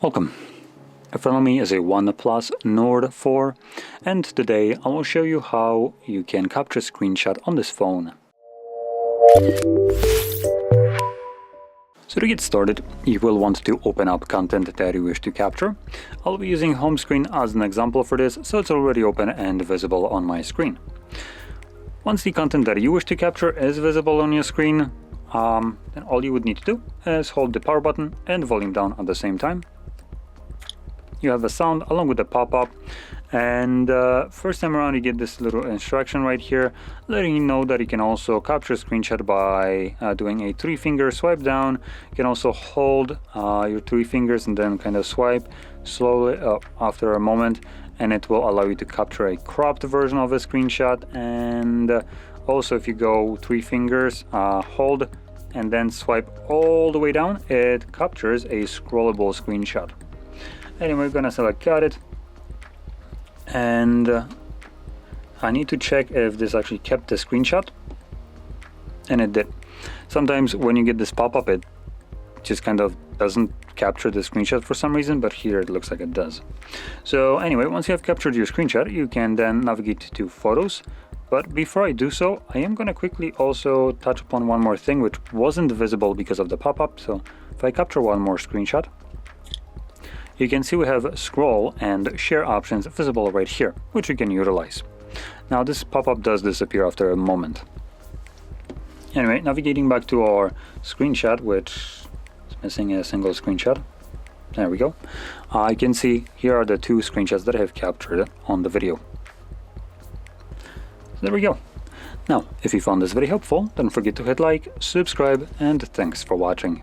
Welcome. In front of me is a OnePlus Nord 4, and today I will show you how you can capture a screenshot on this phone. So to get started, you will want to open up content that you wish to capture. I'll be using home screen as an example for this, so it's already open and visible on my screen. Once the content that you wish to capture is visible on your screen, then all you would need to do is hold the power button and volume down at the same time. You have a sound along with the pop-up, and first time around you get this little instruction right here letting you know that you can also capture a screenshot by doing a 3-finger swipe down. You can also hold your 3 fingers and then kind of swipe slowly after a moment, and it will allow you to capture a cropped version of a screenshot. And also if you go 3 fingers, hold and then swipe all the way down, it captures a scrollable screenshot. Anyway, we're gonna select got it, and I need to check if this actually kept the screenshot, and it did. Sometimes when you get this pop-up, it just kind of doesn't capture the screenshot for some reason, but here it looks like it does. So anyway, once you have captured your screenshot, you can then navigate to Photos. But before I do so, I am gonna quickly also touch upon one more thing which wasn't visible because of the pop-up. So if I capture one more screenshot, you can see we have scroll and share options visible right here, which you can utilize. Now this pop-up does disappear after a moment. Anyway, navigating back to our screenshot, which is missing a single screenshot. There we go. You can see here are the 2 screenshots that I have captured on the video. So there we go. Now, if you found this very helpful, don't forget to hit like, subscribe, and thanks for watching.